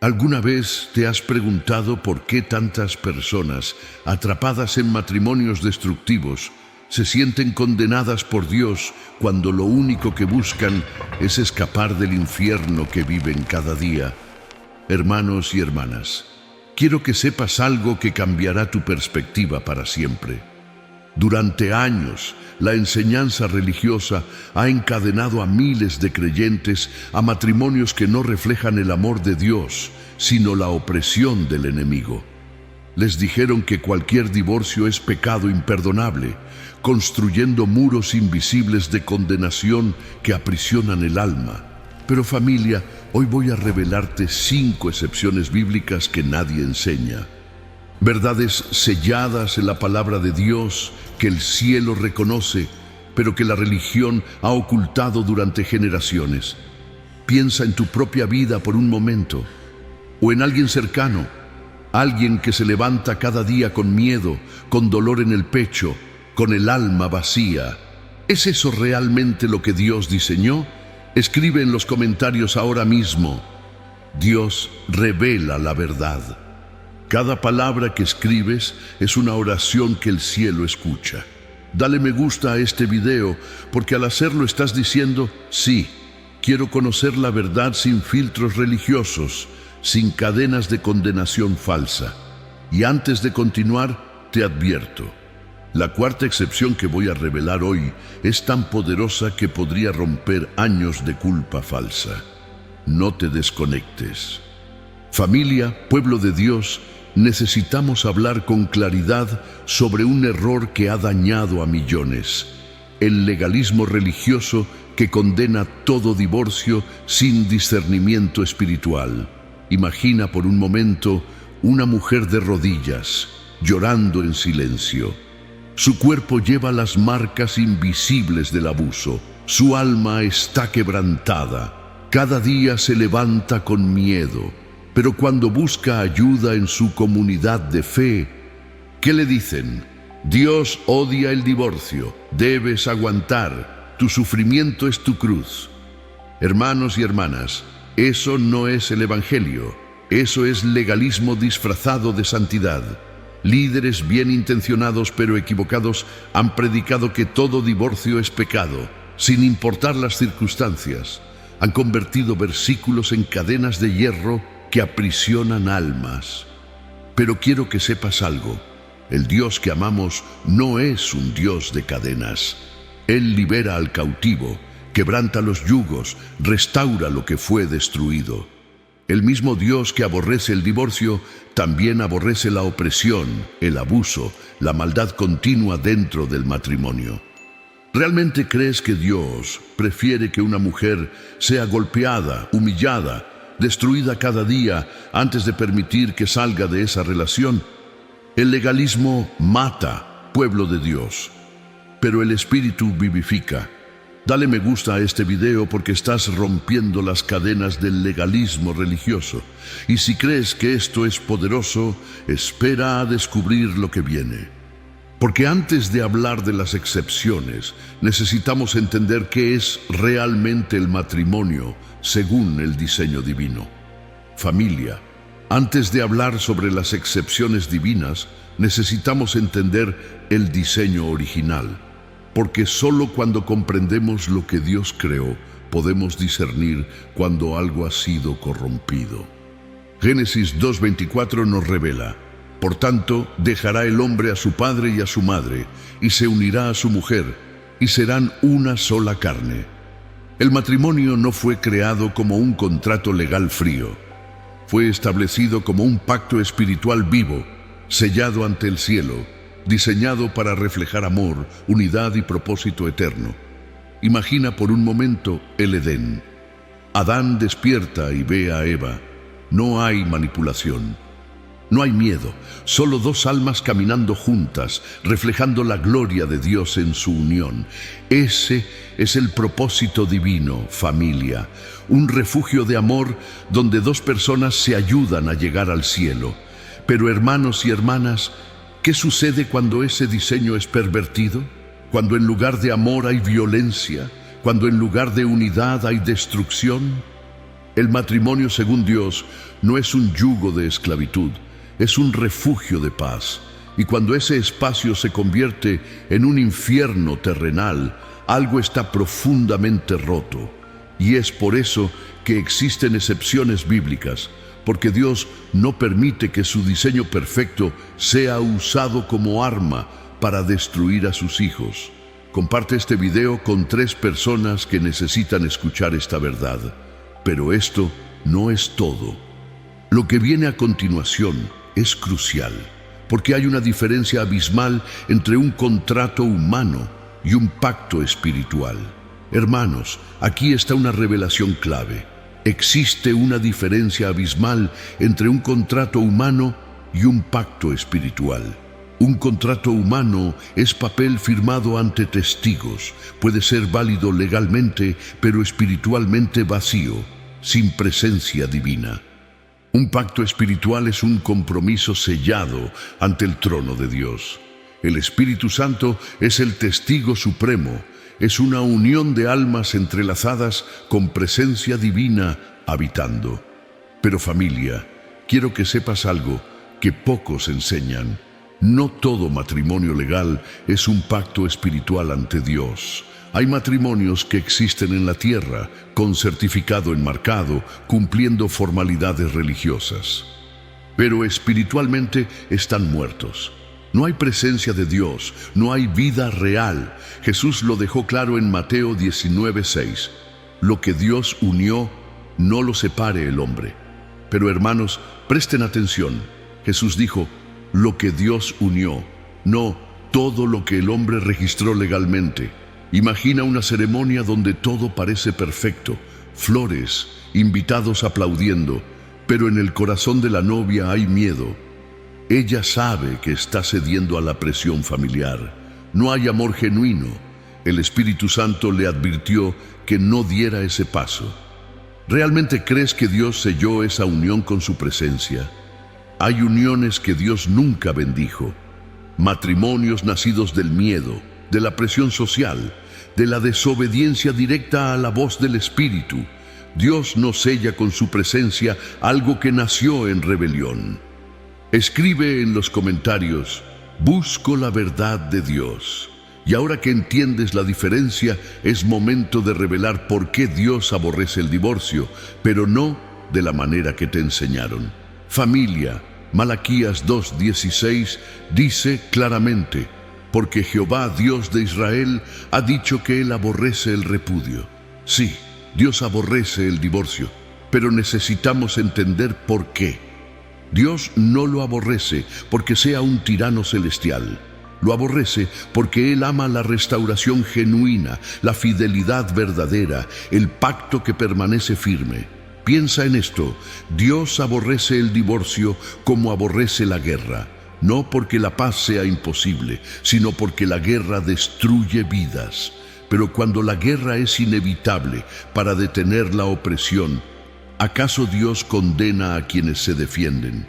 ¿Alguna vez te has preguntado por qué tantas personas atrapadas en matrimonios destructivos se sienten condenadas por Dios cuando lo único que buscan es escapar del infierno que viven cada día? Hermanos y hermanas, quiero que sepas algo que cambiará tu perspectiva para siempre. Durante años, la enseñanza religiosa ha encadenado a miles de creyentes a matrimonios que no reflejan el amor de Dios, sino la opresión del enemigo. Les dijeron que cualquier divorcio es pecado imperdonable, construyendo muros invisibles de condenación que aprisionan el alma. Pero familia, hoy voy a revelarte 5 excepciones bíblicas que nadie enseña. Verdades selladas en la palabra de Dios que el cielo reconoce, pero que la religión ha ocultado durante generaciones. Piensa en tu propia vida por un momento, o en alguien cercano, alguien que se levanta cada día con miedo, con dolor en el pecho, con el alma vacía. ¿Es eso realmente lo que Dios diseñó? Escribe en los comentarios ahora mismo. Dios revela la verdad. Cada palabra que escribes es una oración que el cielo escucha. Dale me gusta a este video, porque al hacerlo estás diciendo, sí, quiero conocer la verdad sin filtros religiosos, sin cadenas de condenación falsa. Y antes de continuar, te advierto, la 4ª excepción que voy a revelar hoy es tan poderosa que podría romper años de culpa falsa. No te desconectes. Familia, pueblo de Dios, necesitamos hablar con claridad sobre un error que ha dañado a millones: el legalismo religioso que condena todo divorcio sin discernimiento espiritual. Imagina por un momento una mujer de rodillas, llorando en silencio. Su cuerpo lleva las marcas invisibles del abuso. Su alma está quebrantada. Cada día se levanta con miedo. Pero cuando busca ayuda en su comunidad de fe, ¿qué le dicen? Dios odia el divorcio, debes aguantar, tu sufrimiento es tu cruz. Hermanos y hermanas, eso no es el Evangelio, eso es legalismo disfrazado de santidad. Líderes bien intencionados pero equivocados han predicado que todo divorcio es pecado, sin importar las circunstancias. Han convertido versículos en cadenas de hierro que aprisionan almas. Pero quiero que sepas algo: el Dios que amamos no es un Dios de cadenas. Él libera al cautivo, quebranta los yugos, restaura lo que fue destruido. El mismo Dios que aborrece el divorcio también aborrece la opresión, el abuso, la maldad continua dentro del matrimonio. ¿Realmente crees que Dios prefiere que una mujer sea golpeada, humillada, destruida cada día antes de permitir que salga de esa relación? El legalismo mata, pueblo de Dios, pero el Espíritu vivifica. Dale me gusta a este video porque estás rompiendo las cadenas del legalismo religioso. Y si crees que esto es poderoso, espera a descubrir lo que viene. Porque antes de hablar de las excepciones, necesitamos entender qué es realmente el matrimonio según el diseño divino. Familia, antes de hablar sobre las excepciones divinas, necesitamos entender el diseño original. Porque solo cuando comprendemos lo que Dios creó, podemos discernir cuando algo ha sido corrompido. Génesis 2:24 nos revela: por tanto, dejará el hombre a su padre y a su madre, y se unirá a su mujer, y serán una sola carne. El matrimonio no fue creado como un contrato legal frío. Fue establecido como un pacto espiritual vivo, sellado ante el cielo, diseñado para reflejar amor, unidad y propósito eterno. Imagina por un momento el Edén. Adán despierta y ve a Eva. No hay manipulación. No hay miedo, solo 2 almas caminando juntas, reflejando la gloria de Dios en su unión. Ese es el propósito divino, familia, un refugio de amor donde 2 personas se ayudan a llegar al cielo. Pero hermanos y hermanas, ¿qué sucede cuando ese diseño es pervertido? Cuando en lugar de amor hay violencia, cuando en lugar de unidad hay destrucción. El matrimonio según Dios no es un yugo de esclavitud, es un refugio de paz. Y cuando ese espacio se convierte en un infierno terrenal, algo está profundamente roto. Y es por eso que existen excepciones bíblicas, porque Dios no permite que su diseño perfecto sea usado como arma para destruir a sus hijos. Comparte este video con 3 personas que necesitan escuchar esta verdad. Pero esto no es todo. Lo que viene a continuación es crucial, porque hay una diferencia abismal entre un contrato humano y un pacto espiritual. Hermanos, aquí está una revelación clave. Existe una diferencia abismal entre un contrato humano y un pacto espiritual. Un contrato humano es papel firmado ante testigos. Puede ser válido legalmente, pero espiritualmente vacío, sin presencia divina. Un pacto espiritual es un compromiso sellado ante el trono de Dios. El Espíritu Santo es el testigo supremo. Es una unión de almas entrelazadas con presencia divina habitando. Pero familia, quiero que sepas algo que pocos enseñan. No todo matrimonio legal es un pacto espiritual ante Dios. Hay matrimonios que existen en la tierra, con certificado enmarcado, cumpliendo formalidades religiosas. Pero espiritualmente están muertos. No hay presencia de Dios, no hay vida real. Jesús lo dejó claro en Mateo 19:6. Lo que Dios unió, no lo separe el hombre. Pero hermanos, presten atención. Jesús dijo, lo que Dios unió, no todo lo que el hombre registró legalmente. Imagina una ceremonia donde todo parece perfecto, flores, invitados aplaudiendo, pero en el corazón de la novia hay miedo. Ella sabe que está cediendo a la presión familiar. No hay amor genuino. El Espíritu Santo le advirtió que no diera ese paso. ¿Realmente crees que Dios selló esa unión con su presencia? Hay uniones que Dios nunca bendijo. Matrimonios nacidos del miedo, de la presión social, de la desobediencia directa a la voz del Espíritu. Dios no sella con su presencia algo que nació en rebelión. Escribe en los comentarios, busco la verdad de Dios. Y ahora que entiendes la diferencia, es momento de revelar por qué Dios aborrece el divorcio, pero no de la manera que te enseñaron. Familia, Malaquías 2:16 dice claramente, porque Jehová, Dios de Israel, ha dicho que Él aborrece el repudio. Sí, Dios aborrece el divorcio, pero necesitamos entender por qué. Dios no lo aborrece porque sea un tirano celestial. Lo aborrece porque Él ama la restauración genuina, la fidelidad verdadera, el pacto que permanece firme. Piensa en esto, Dios aborrece el divorcio como aborrece la guerra. No porque la paz sea imposible, sino porque la guerra destruye vidas. Pero cuando la guerra es inevitable para detener la opresión, ¿acaso Dios condena a quienes se defienden?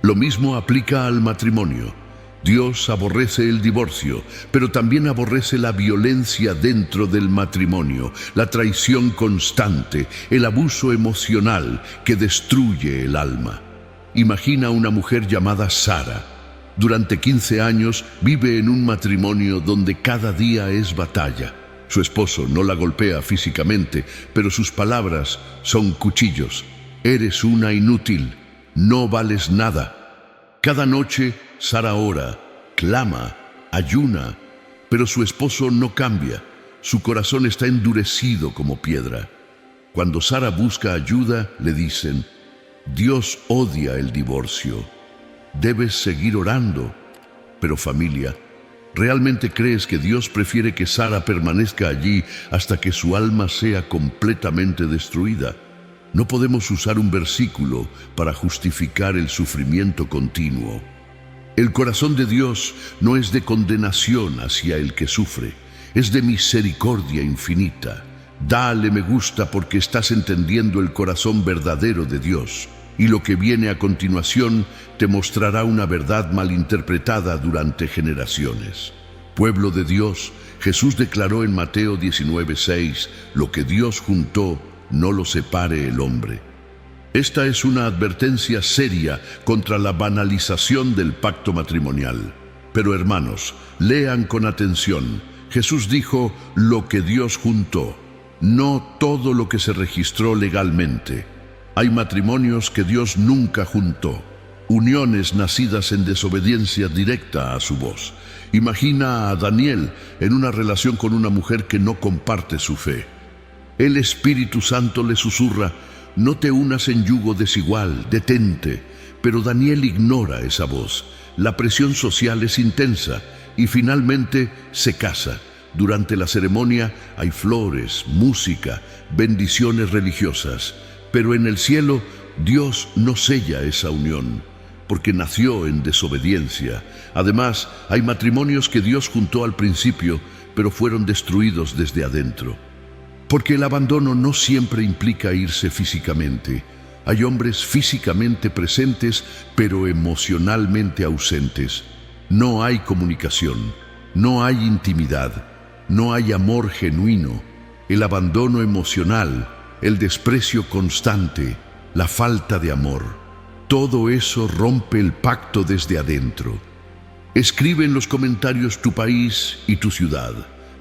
Lo mismo aplica al matrimonio. Dios aborrece el divorcio, pero también aborrece la violencia dentro del matrimonio, la traición constante, el abuso emocional que destruye el alma. Imagina una mujer llamada Sara. Durante 15 años vive en un matrimonio donde cada día es batalla. Su esposo no la golpea físicamente, pero sus palabras son cuchillos. Eres una inútil, no vales nada. Cada noche Sara ora, clama, ayuna, pero su esposo no cambia. Su corazón está endurecido como piedra. Cuando Sara busca ayuda, le dicen, Dios odia el divorcio. Debes seguir orando. Pero familia, ¿realmente crees que Dios prefiere que Sara permanezca allí hasta que su alma sea completamente destruida? No podemos usar un versículo para justificar el sufrimiento continuo. El corazón de Dios no es de condenación hacia el que sufre, es de misericordia infinita. Dale me gusta porque estás entendiendo el corazón verdadero de Dios. Y lo que viene a continuación te mostrará una verdad malinterpretada durante generaciones. Pueblo de Dios, Jesús declaró en Mateo 19:6, lo que Dios juntó, no lo separe el hombre. Esta es una advertencia seria contra la banalización del pacto matrimonial. Pero hermanos, lean con atención. Jesús dijo lo que Dios juntó, no todo lo que se registró legalmente. Hay matrimonios que Dios nunca juntó, uniones nacidas en desobediencia directa a su voz. Imagina a Daniel en una relación con una mujer que no comparte su fe. El Espíritu Santo le susurra: no te unas en yugo desigual, detente. Pero Daniel ignora esa voz. La presión social es intensa y finalmente se casa. Durante la ceremonia hay flores, música, bendiciones religiosas. Pero en el cielo Dios no sella esa unión, porque nació en desobediencia. Además, hay matrimonios que Dios juntó al principio, pero fueron destruidos desde adentro. Porque el abandono no siempre implica irse físicamente. Hay hombres físicamente presentes, pero emocionalmente ausentes. No hay comunicación, no hay intimidad, no hay amor genuino. El abandono emocional, el desprecio constante, la falta de amor, todo eso rompe el pacto desde adentro. Escribe en los comentarios tu país y tu ciudad,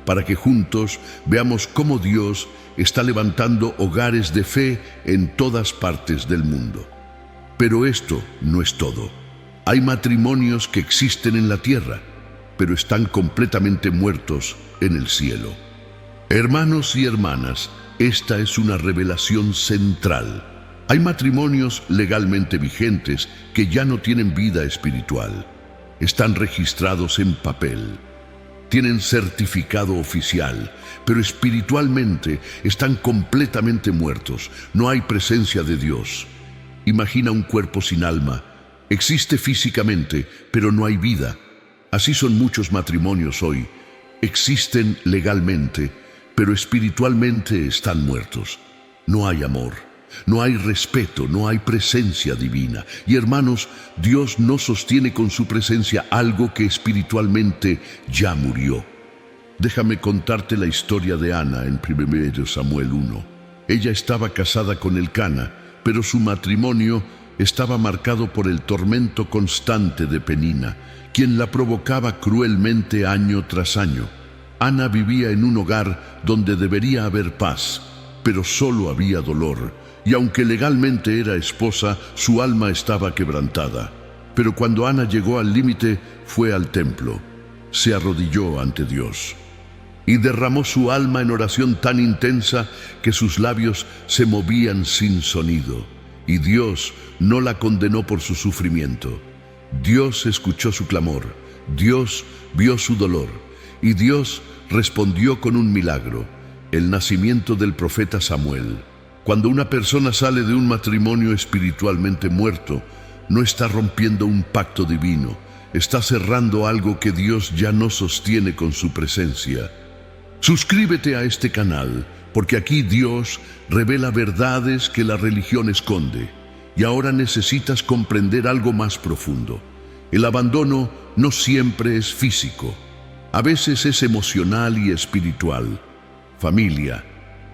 para que juntos veamos cómo Dios está levantando hogares de fe en todas partes del mundo. Pero esto no es todo. Hay matrimonios que existen en la tierra, pero están completamente muertos en el cielo. Hermanos y hermanas, esta es una revelación central. Hay matrimonios legalmente vigentes que ya no tienen vida espiritual. Están registrados en papel. Tienen certificado oficial, pero espiritualmente están completamente muertos. No hay presencia de Dios. Imagina un cuerpo sin alma. Existe físicamente, pero no hay vida. Así son muchos matrimonios hoy. Existen legalmente, pero espiritualmente están muertos. No hay amor, no hay respeto, no hay presencia divina. Y hermanos, Dios no sostiene con su presencia algo que espiritualmente ya murió. Déjame contarte la historia de Ana en 1 Samuel 1. Ella estaba casada con Elcana, pero su matrimonio estaba marcado por el tormento constante de Penina, quien la provocaba cruelmente año tras año. Ana vivía en un hogar donde debería haber paz, pero solo había dolor, y aunque legalmente era esposa, su alma estaba quebrantada. Pero cuando Ana llegó al límite, fue al templo, se arrodilló ante Dios y derramó su alma en oración tan intensa que sus labios se movían sin sonido. Y Dios no la condenó por su sufrimiento. Dios escuchó su clamor, Dios vio su dolor, y Dios respondió con un milagro, el nacimiento del profeta Samuel. Cuando una persona sale de un matrimonio espiritualmente muerto, no está rompiendo un pacto divino, está cerrando algo que Dios ya no sostiene con su presencia. Suscríbete a este canal, porque aquí Dios revela verdades que la religión esconde. Y ahora necesitas comprender algo más profundo. El abandono no siempre es físico. A veces es emocional y espiritual. Familia.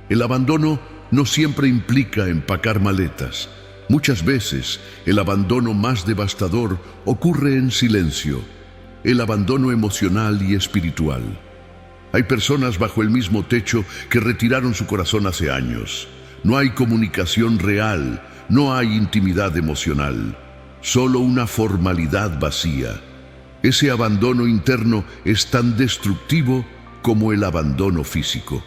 El abandono no siempre implica empacar maletas. Muchas veces el abandono más devastador ocurre en silencio. El abandono emocional y espiritual. Hay personas bajo el mismo techo que retiraron su corazón hace años. No hay comunicación real, no hay intimidad emocional, solo una formalidad vacía. Ese abandono interno es tan destructivo como el abandono físico.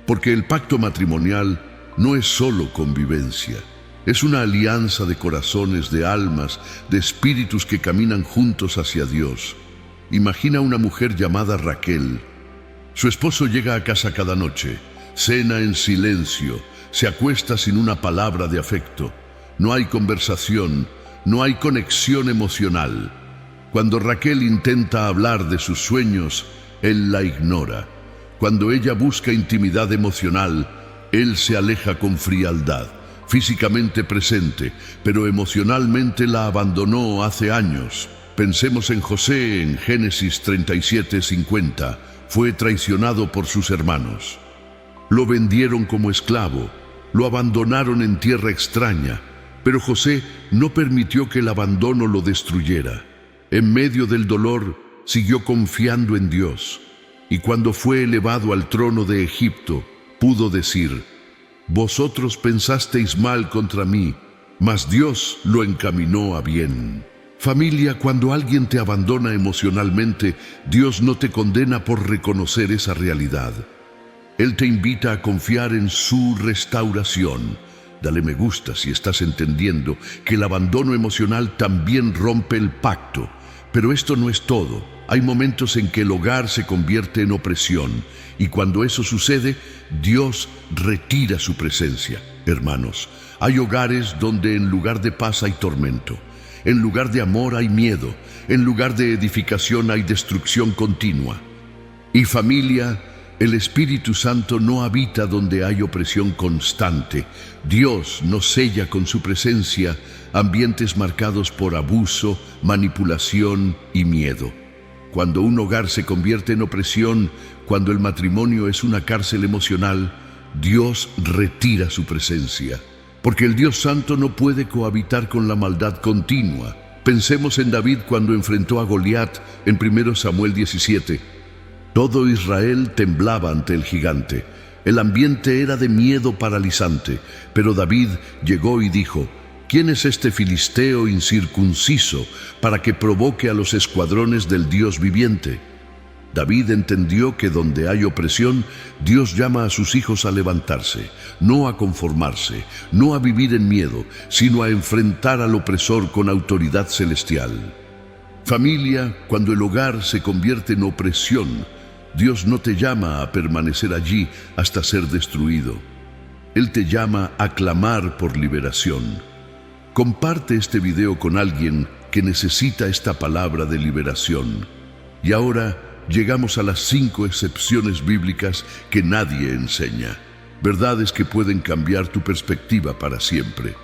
Porque el pacto matrimonial no es solo convivencia, es una alianza de corazones, de almas, de espíritus que caminan juntos hacia Dios. Imagina una mujer llamada Raquel. Su esposo llega a casa cada noche, cena en silencio, se acuesta sin una palabra de afecto. No hay conversación, no hay conexión emocional. Cuando Raquel intenta hablar de sus sueños, él la ignora. Cuando ella busca intimidad emocional, él se aleja con frialdad, físicamente presente, pero emocionalmente la abandonó hace años. Pensemos en José en Génesis 37:50. Fue traicionado por sus hermanos. Lo vendieron como esclavo, lo abandonaron en tierra extraña, pero José no permitió que el abandono lo destruyera. En medio del dolor, siguió confiando en Dios, y cuando fue elevado al trono de Egipto, pudo decir: «Vosotros pensasteis mal contra mí, mas Dios lo encaminó a bien». Familia, cuando alguien te abandona emocionalmente, Dios no te condena por reconocer esa realidad. Él te invita a confiar en su restauración. Dale me gusta si estás entendiendo que el abandono emocional también rompe el pacto. Pero esto no es todo. Hay momentos en que el hogar se convierte en opresión, y cuando eso sucede, Dios retira su presencia. Hermanos, hay hogares donde en lugar de paz hay tormento. En lugar de amor hay miedo, en lugar de edificación hay destrucción continua. Y familia, el Espíritu Santo no habita donde hay opresión constante. Dios nos sella con su presencia ambientes marcados por abuso, manipulación y miedo. Cuando un hogar se convierte en opresión, cuando el matrimonio es una cárcel emocional, Dios retira su presencia. Porque el Dios Santo no puede cohabitar con la maldad continua. Pensemos en David cuando enfrentó a Goliat en 1 Samuel 17. Todo Israel temblaba ante el gigante. El ambiente era de miedo paralizante, pero David llegó y dijo: «¿Quién es este filisteo incircunciso para que provoque a los escuadrones del Dios viviente?». David entendió que donde hay opresión, Dios llama a sus hijos a levantarse, no a conformarse, no a vivir en miedo, sino a enfrentar al opresor con autoridad celestial. Familia, cuando el hogar se convierte en opresión, Dios no te llama a permanecer allí hasta ser destruido. Él te llama a clamar por liberación. Comparte este video con alguien que necesita esta palabra de liberación. Y ahora llegamos a las 5 excepciones bíblicas que nadie enseña. Verdades que pueden cambiar tu perspectiva para siempre.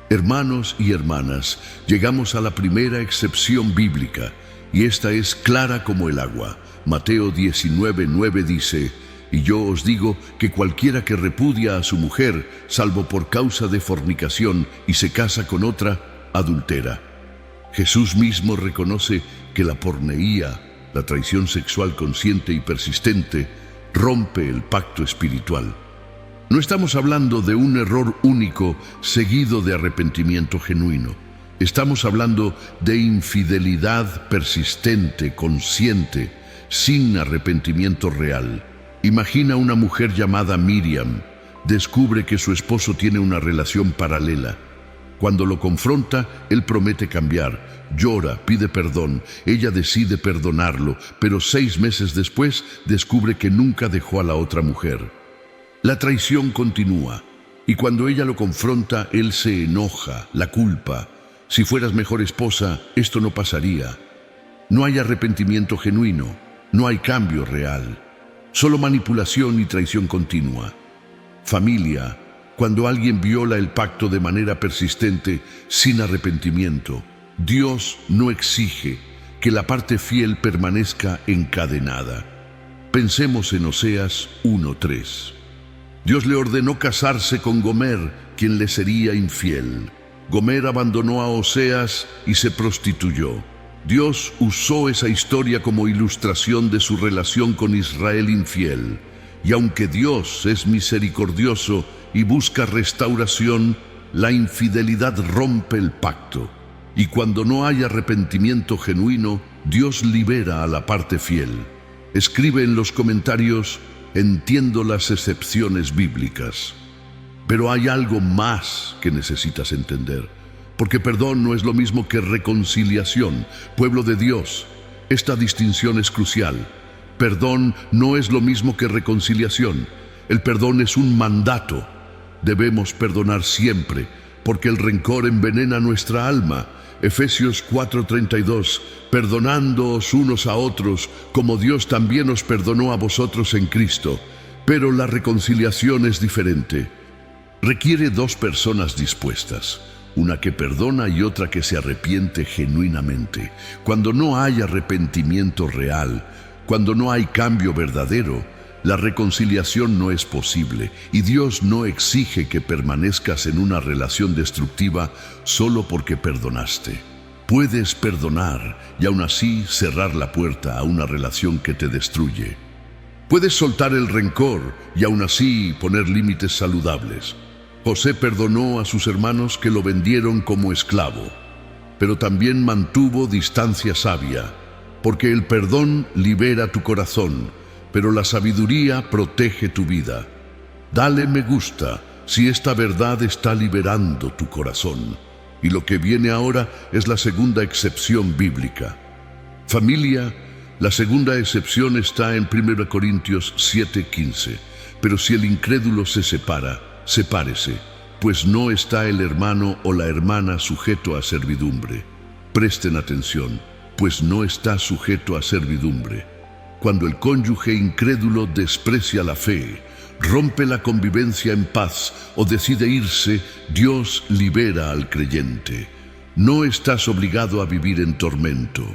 Hermanos y hermanas, llegamos a la primera excepción bíblica, y esta es clara como el agua. Mateo 19:9 dice: «Y yo os digo que cualquiera que repudia a su mujer, salvo por causa de fornicación, y se casa con otra, adultera». Jesús mismo reconoce que la porneía, la traición sexual consciente y persistente, rompe el pacto espiritual. No estamos hablando de un error único seguido de arrepentimiento genuino. Estamos hablando de infidelidad persistente, consciente, sin arrepentimiento real. Imagina una mujer llamada Miriam. Descubre que su esposo tiene una relación paralela. Cuando lo confronta, él promete cambiar, llora, pide perdón, ella decide perdonarlo, pero 6 meses después descubre que nunca dejó a la otra mujer. La traición continúa, y cuando ella lo confronta, él se enoja, la culpa. Si fueras mejor esposa, esto no pasaría. No hay arrepentimiento genuino, no hay cambio real, solo manipulación y traición continua. Familia, cuando alguien viola el pacto de manera persistente, sin arrepentimiento, Dios no exige que la parte fiel permanezca encadenada. Pensemos en Oseas 1:3. Dios le ordenó casarse con Gomer, quien le sería infiel. Gomer abandonó a Oseas y se prostituyó. Dios usó esa historia como ilustración de su relación con Israel infiel. Y aunque Dios es misericordioso y busca restauración, la infidelidad rompe el pacto. Y cuando no hay arrepentimiento genuino, Dios libera a la parte fiel. Escribe en los comentarios: entiendo las excepciones bíblicas. Pero hay algo más que necesitas entender, porque perdón no es lo mismo que reconciliación. Pueblo de Dios, esta distinción es crucial. Perdón no es lo mismo que reconciliación. El perdón es un mandato. Debemos perdonar siempre, porque el rencor envenena nuestra alma. Efesios 4:32, perdonándoos unos a otros, como Dios también os perdonó a vosotros en Cristo. Pero la reconciliación es diferente. Requiere 2 personas dispuestas, una que perdona y otra que se arrepiente genuinamente. Cuando no hay arrepentimiento real, cuando no hay cambio verdadero, La reconciliación no es posible y Dios no exige que permanezcas en una relación destructiva solo porque perdonaste. Puedes perdonar y aún así cerrar la puerta a una relación que te destruye. Puedes soltar el rencor y aún así poner límites saludables. José perdonó a sus hermanos que lo vendieron como esclavo, pero también mantuvo distancia sabia, porque el perdón libera tu corazón, pero la sabiduría protege tu vida. Dale me gusta si esta verdad está liberando tu corazón. Y lo que viene ahora es la segunda excepción bíblica. Familia, la segunda excepción está en 1 Corintios 7:15. Pero si el incrédulo se separa, sepárese, pues no está el hermano o la hermana sujeto a servidumbre. Presten atención, pues no está sujeto a servidumbre. Cuando el cónyuge incrédulo desprecia la fe, rompe la convivencia en paz o decide irse, Dios libera al creyente. No estás obligado a vivir en tormento.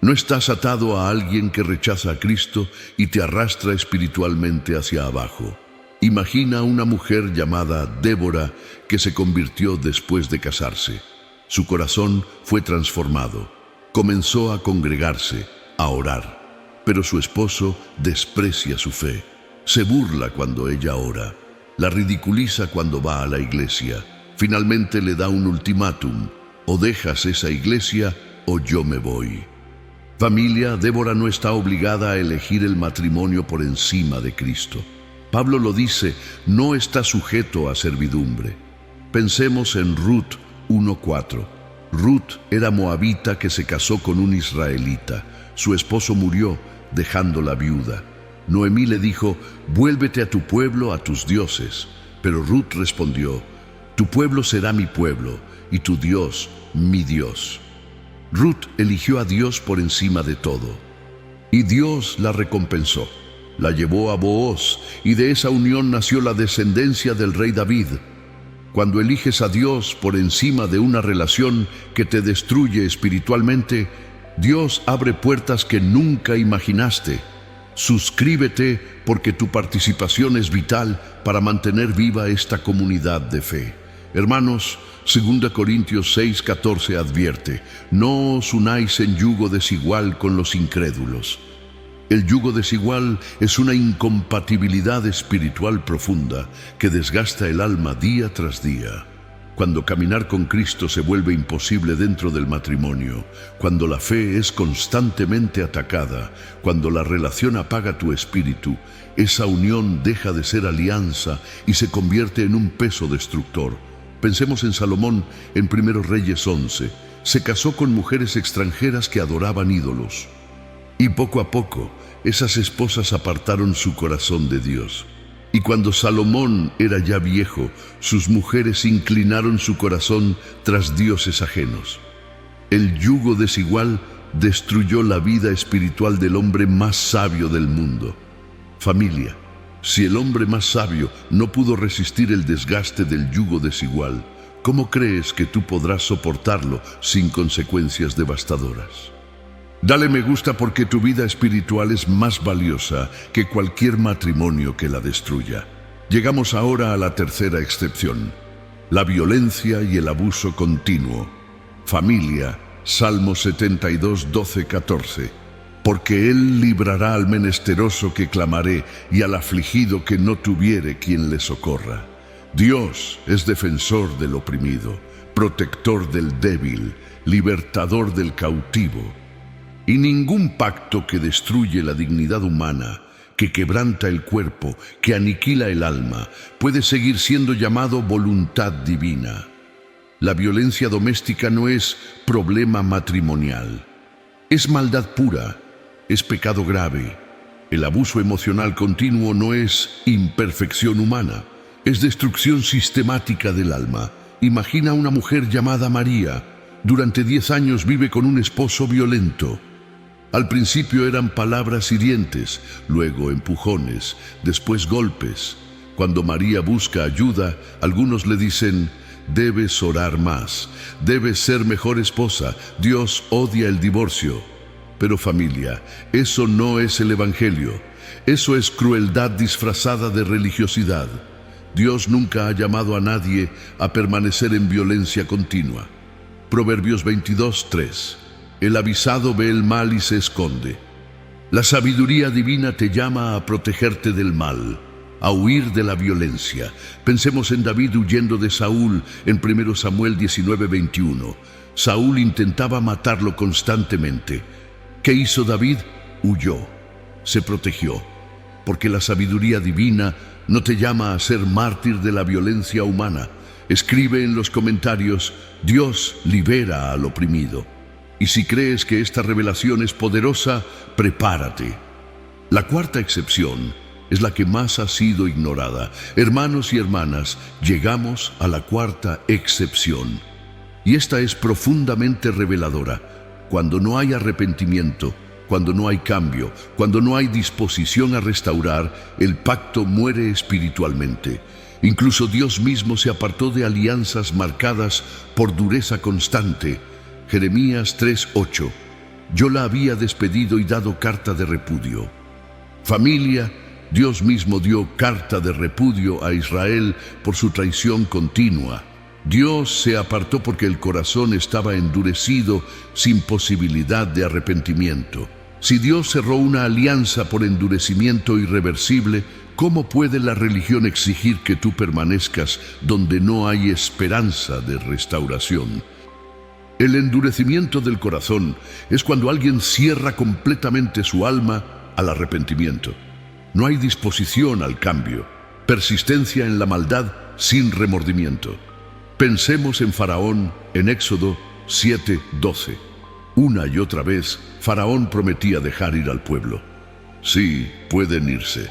No estás atado a alguien que rechaza a Cristo y te arrastra espiritualmente hacia abajo. Imagina una mujer llamada Débora que se convirtió después de casarse. Su corazón fue transformado. Comenzó a congregarse, a orar. Pero su esposo desprecia su fe. Se burla cuando ella ora. La ridiculiza cuando va a la iglesia. Finalmente le da un ultimátum. O dejas esa iglesia o yo me voy. Familia, Débora no está obligada a elegir el matrimonio por encima de Cristo. Pablo lo dice, no está sujeto a servidumbre. Pensemos en Ruth 1:4. Ruth era moabita que se casó con un israelita. Su esposo murió, dejándola viuda. Noemí le dijo, vuélvete a tu pueblo, a tus dioses. Pero Ruth respondió, tu pueblo será mi pueblo, y tu Dios, mi Dios. Ruth eligió a Dios por encima de todo. Y Dios la recompensó. La llevó a Booz, y de esa unión nació la descendencia del rey David. Cuando eliges a Dios por encima de una relación que te destruye espiritualmente, Dios abre puertas que nunca imaginaste. Suscríbete porque tu participación es vital para mantener viva esta comunidad de fe. Hermanos, 2 Corintios 6:14 advierte, no os unáis en yugo desigual con los incrédulos. El yugo desigual es una incompatibilidad espiritual profunda que desgasta el alma día tras día. Cuando caminar con Cristo se vuelve imposible dentro del matrimonio, cuando la fe es constantemente atacada, cuando la relación apaga tu espíritu, esa unión deja de ser alianza y se convierte en un peso destructor. Pensemos en Salomón en 1 Reyes 11. Se casó con mujeres extranjeras que adoraban ídolos. Y poco a poco, esas esposas apartaron su corazón de Dios. Y cuando Salomón era ya viejo, sus mujeres inclinaron su corazón tras dioses ajenos. El yugo desigual destruyó la vida espiritual del hombre más sabio del mundo. Familia, si el hombre más sabio no pudo resistir el desgaste del yugo desigual, ¿cómo crees que tú podrás soportarlo sin consecuencias devastadoras? Dale me gusta porque tu vida espiritual es más valiosa que cualquier matrimonio que la destruya. Llegamos ahora a la tercera excepción, la violencia y el abuso continuo. Familia, Salmo 72, 12, 14. Porque Él librará al menesteroso que clamaré y al afligido que no tuviere quien le socorra. Dios es defensor del oprimido, protector del débil, libertador del cautivo. Y ningún pacto que destruye la dignidad humana, que quebranta el cuerpo, que aniquila el alma, puede seguir siendo llamado voluntad divina. La violencia doméstica no es problema matrimonial. Es maldad pura, es pecado grave. El abuso emocional continuo no es imperfección humana, es destrucción sistemática del alma. Imagina una mujer llamada María. Durante 10 años vive con un esposo violento. Al principio eran palabras hirientes, luego empujones, después golpes. Cuando María busca ayuda, algunos le dicen, debes orar más, debes ser mejor esposa, Dios odia el divorcio. Pero familia, eso no es el Evangelio. Eso es crueldad disfrazada de religiosidad. Dios nunca ha llamado a nadie a permanecer en violencia continua. Proverbios 22:3. El avisado ve el mal y se esconde. La sabiduría divina te llama a protegerte del mal, a huir de la violencia. Pensemos en David huyendo de Saúl en 1 Samuel 19:21. Saúl intentaba matarlo constantemente. ¿Qué hizo David? Huyó, se protegió, porque la sabiduría divina no te llama a ser mártir de la violencia humana. Escribe en los comentarios: Dios libera al oprimido. Y si crees que esta revelación es poderosa, prepárate. La cuarta excepción es la que más ha sido ignorada. Hermanos y hermanas, llegamos a la cuarta excepción. Y esta es profundamente reveladora. Cuando no hay arrepentimiento, cuando no hay cambio, cuando no hay disposición a restaurar, el pacto muere espiritualmente. Incluso Dios mismo se apartó de alianzas marcadas por dureza constante. Jeremías 3:8. Yo la había despedido y dado carta de repudio. Familia, Dios mismo dio carta de repudio a Israel por su traición continua. Dios se apartó porque el corazón estaba endurecido, sin posibilidad de arrepentimiento. Si Dios cerró una alianza por endurecimiento irreversible, ¿cómo puede la religión exigir que tú permanezcas donde no hay esperanza de restauración? El endurecimiento del corazón es cuando alguien cierra completamente su alma al arrepentimiento. No hay disposición al cambio, persistencia en la maldad sin remordimiento. Pensemos en Faraón en Éxodo 7:12. Una y otra vez, Faraón prometía dejar ir al pueblo. Sí, pueden irse.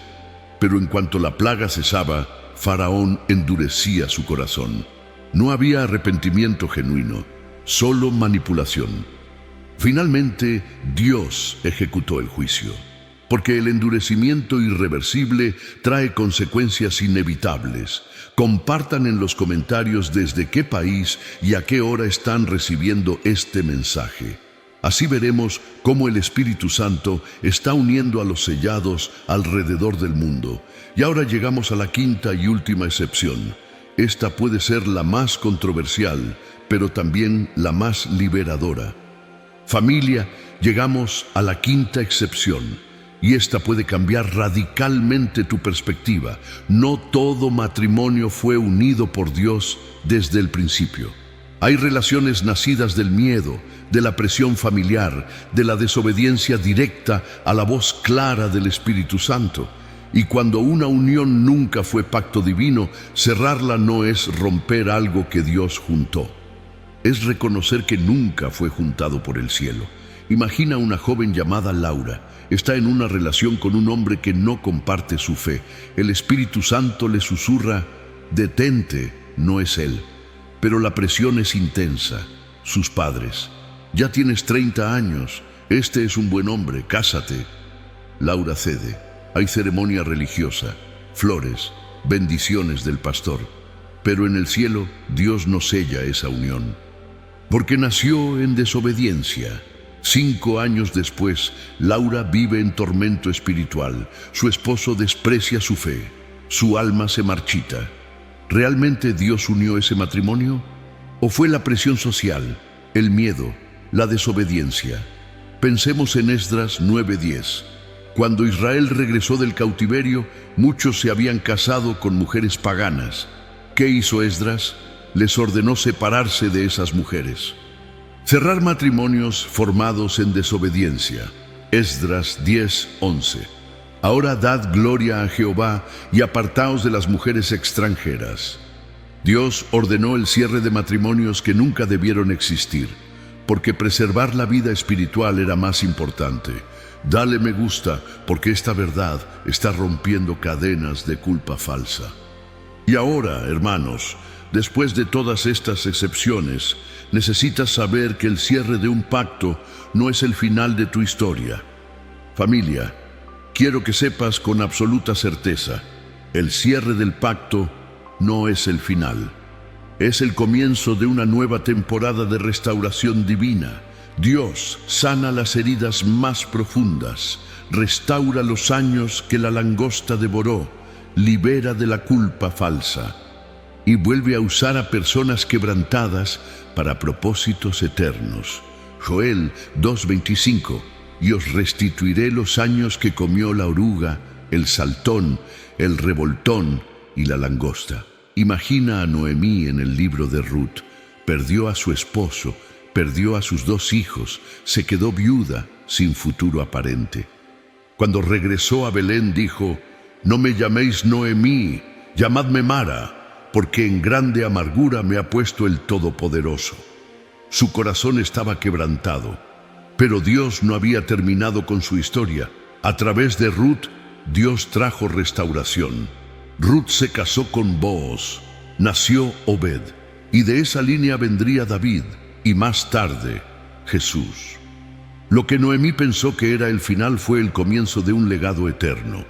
Pero en cuanto la plaga cesaba, Faraón endurecía su corazón. No había arrepentimiento genuino, solo manipulación. Finalmente, Dios ejecutó el juicio, porque el endurecimiento irreversible trae consecuencias inevitables. Compartan en los comentarios desde qué país y a qué hora están recibiendo este mensaje. Así veremos cómo el Espíritu Santo está uniendo a los sellados alrededor del mundo. Y ahora llegamos a la quinta y última excepción. Esta puede ser la más controversial, pero también la más liberadora. Familia, llegamos a la quinta excepción. Y esta puede cambiar radicalmente tu perspectiva. No todo matrimonio fue unido por Dios desde el principio. Hay relaciones nacidas del miedo, de la presión familiar, de la desobediencia directa a la voz clara del Espíritu Santo. Y cuando una unión nunca fue pacto divino, cerrarla no es romper algo que Dios juntó. Es reconocer que nunca fue juntado por el cielo. Imagina una joven llamada Laura. Está en una relación con un hombre que no comparte su fe. El Espíritu Santo le susurra: detente, no es él. Pero la presión es intensa. Sus padres: ya tienes 30 años, este es un buen hombre, cásate. Laura cede. Hay ceremonia religiosa, flores, bendiciones del pastor. Pero en el cielo, Dios no sella esa unión, porque nació en desobediencia. 5 años después, Laura vive en tormento espiritual. Su esposo desprecia su fe. Su alma se marchita. ¿Realmente Dios unió ese matrimonio? ¿O fue la presión social, el miedo, la desobediencia? Pensemos en Esdras 9:10. Cuando Israel regresó del cautiverio, muchos se habían casado con mujeres paganas. ¿Qué hizo Esdras? Les ordenó separarse de esas mujeres. Cerrar matrimonios formados en desobediencia. Esdras 10:11. Ahora dad gloria a Jehová y apartaos de las mujeres extranjeras. Dios ordenó el cierre de matrimonios que nunca debieron existir, porque preservar la vida espiritual era más importante. Dale me gusta, porque esta verdad está rompiendo cadenas de culpa falsa. Y ahora, hermanos, después de todas estas excepciones, necesitas saber que el cierre de un pacto no es el final de tu historia. Familia, quiero que sepas con absoluta certeza, el cierre del pacto no es el final. Es el comienzo de una nueva temporada de restauración divina. Dios sana las heridas más profundas, restaura los años que la langosta devoró, libera de la culpa falsa y vuelve a usar a personas quebrantadas para propósitos eternos. Joel 2:25. Y os restituiré los años que comió la oruga, el saltón, el revoltón y la langosta. Imagina a Noemí en el libro de Ruth. Perdió a su esposo, perdió a sus 2 hijos, se quedó viuda sin futuro aparente. Cuando regresó a Belén dijo: «No me llaméis Noemí, llamadme Mara, porque en grande amargura me ha puesto el Todopoderoso». Su corazón estaba quebrantado. Pero Dios no había terminado con su historia. A través de Ruth, Dios trajo restauración. Ruth se casó con Booz, nació Obed, y de esa línea vendría David, y más tarde, Jesús. Lo que Noemí pensó que era el final fue el comienzo de un legado eterno.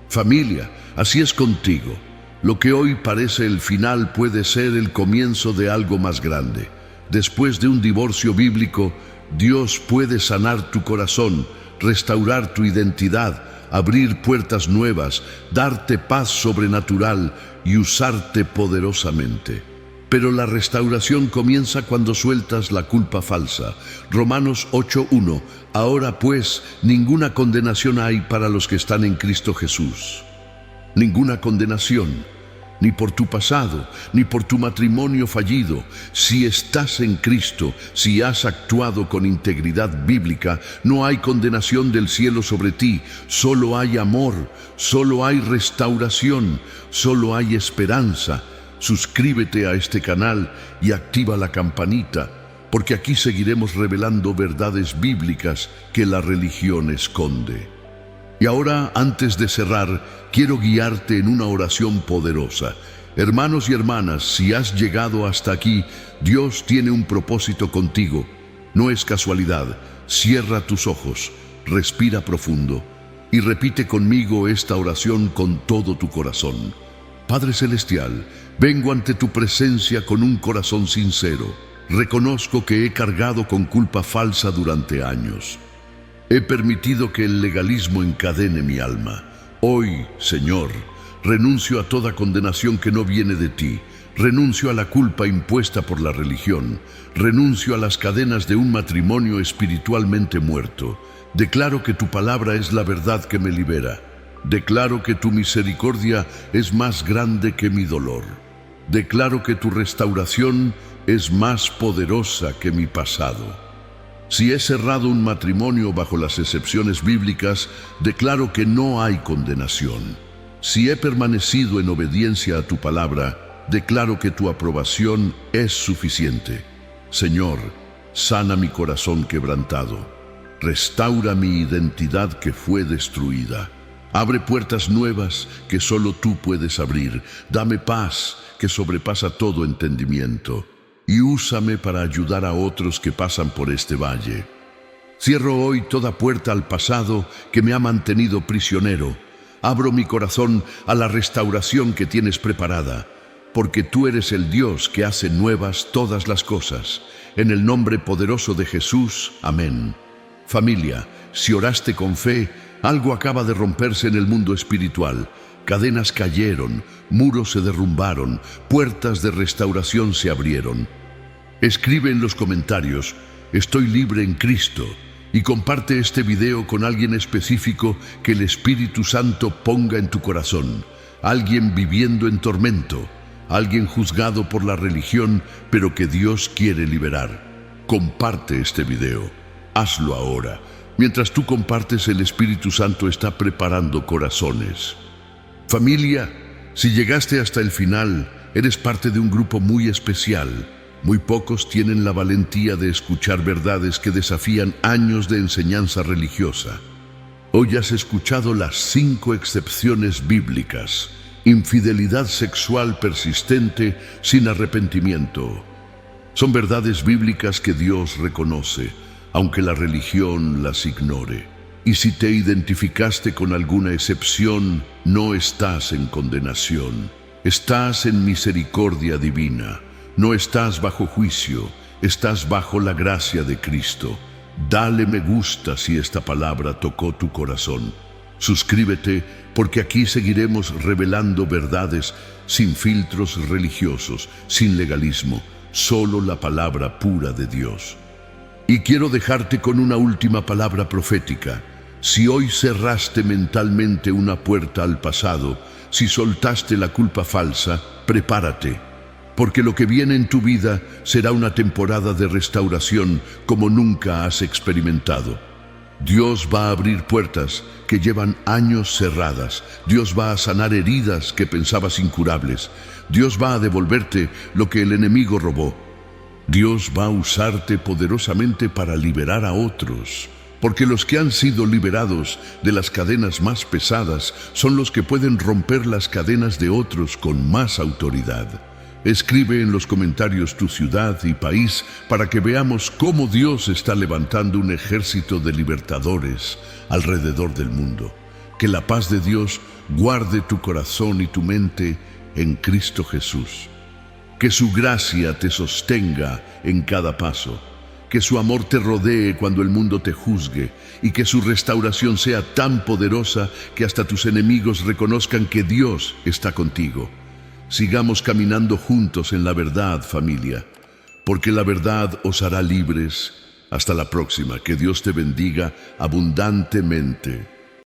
Familia, así es contigo. Lo que hoy parece el final puede ser el comienzo de algo más grande. Después de un divorcio bíblico, Dios puede sanar tu corazón, restaurar tu identidad, abrir puertas nuevas, darte paz sobrenatural y usarte poderosamente. Pero la restauración comienza cuando sueltas la culpa falsa. Romanos 8:1. Ahora pues, ninguna condenación hay para los que están en Cristo Jesús. Ninguna condenación. Ni por tu pasado, ni por tu matrimonio fallido. Si estás en Cristo, si has actuado con integridad bíblica, no hay condenación del cielo sobre ti. Solo hay amor, solo hay restauración, solo hay esperanza. Suscríbete a este canal y activa la campanita, porque aquí seguiremos revelando verdades bíblicas que la religión esconde. Y ahora, antes de cerrar, quiero guiarte en una oración poderosa. Hermanos y hermanas, si has llegado hasta aquí, Dios tiene un propósito contigo. No es casualidad. Cierra tus ojos, respira profundo y repite conmigo esta oración con todo tu corazón. Padre Celestial, vengo ante tu presencia con un corazón sincero. Reconozco que he cargado con culpa falsa durante años. He permitido que el legalismo encadene mi alma. Hoy, Señor, renuncio a toda condenación que no viene de ti. Renuncio a la culpa impuesta por la religión. Renuncio a las cadenas de un matrimonio espiritualmente muerto. Declaro que tu palabra es la verdad que me libera. Declaro que tu misericordia es más grande que mi dolor. Declaro que tu restauración es más poderosa que mi pasado. Si he cerrado un matrimonio bajo las excepciones bíblicas, declaro que no hay condenación. Si he permanecido en obediencia a tu palabra, declaro que tu aprobación es suficiente. Señor, sana mi corazón quebrantado. Restaura mi identidad que fue destruida. Abre puertas nuevas que solo tú puedes abrir. Dame paz que sobrepasa todo entendimiento. Y úsame para ayudar a otros que pasan por este valle. Cierro hoy toda puerta al pasado que me ha mantenido prisionero. Abro mi corazón a la restauración que tienes preparada, porque tú eres el Dios que hace nuevas todas las cosas. En el nombre poderoso de Jesús, amén. Familia, si oraste con fe, algo acaba de romperse en el mundo espiritual. Cadenas cayeron, muros se derrumbaron, puertas de restauración se abrieron. Escribe en los comentarios: estoy libre en Cristo, y comparte este video con alguien específico que el Espíritu Santo ponga en tu corazón. Alguien viviendo en tormento, alguien juzgado por la religión, pero que Dios quiere liberar. Comparte este video. Hazlo ahora. Mientras tú compartes, el Espíritu Santo está preparando corazones. Familia, si llegaste hasta el final, eres parte de un grupo muy especial. Muy pocos tienen la valentía de escuchar verdades que desafían años de enseñanza religiosa. Hoy has escuchado las 5 excepciones bíblicas. Infidelidad sexual persistente sin arrepentimiento. Son verdades bíblicas que Dios reconoce, aunque la religión las ignore. Y si te identificaste con alguna excepción, no estás en condenación. Estás en misericordia divina. No estás bajo juicio, estás bajo la gracia de Cristo. Dale me gusta si esta palabra tocó tu corazón. Suscríbete porque aquí seguiremos revelando verdades sin filtros religiosos, sin legalismo, solo la palabra pura de Dios. Y quiero dejarte con una última palabra profética. Si hoy cerraste mentalmente una puerta al pasado, si soltaste la culpa falsa, prepárate, porque lo que viene en tu vida será una temporada de restauración como nunca has experimentado. Dios va a abrir puertas que llevan años cerradas. Dios va a sanar heridas que pensabas incurables. Dios va a devolverte lo que el enemigo robó. Dios va a usarte poderosamente para liberar a otros, porque los que han sido liberados de las cadenas más pesadas son los que pueden romper las cadenas de otros con más autoridad. Escribe en los comentarios tu ciudad y país para que veamos cómo Dios está levantando un ejército de libertadores alrededor del mundo. Que la paz de Dios guarde tu corazón y tu mente en Cristo Jesús. Que su gracia te sostenga en cada paso. Que su amor te rodee cuando el mundo te juzgue y que su restauración sea tan poderosa que hasta tus enemigos reconozcan que Dios está contigo. Sigamos caminando juntos en la verdad, familia, porque la verdad os hará libres. Hasta la próxima. Que Dios te bendiga abundantemente.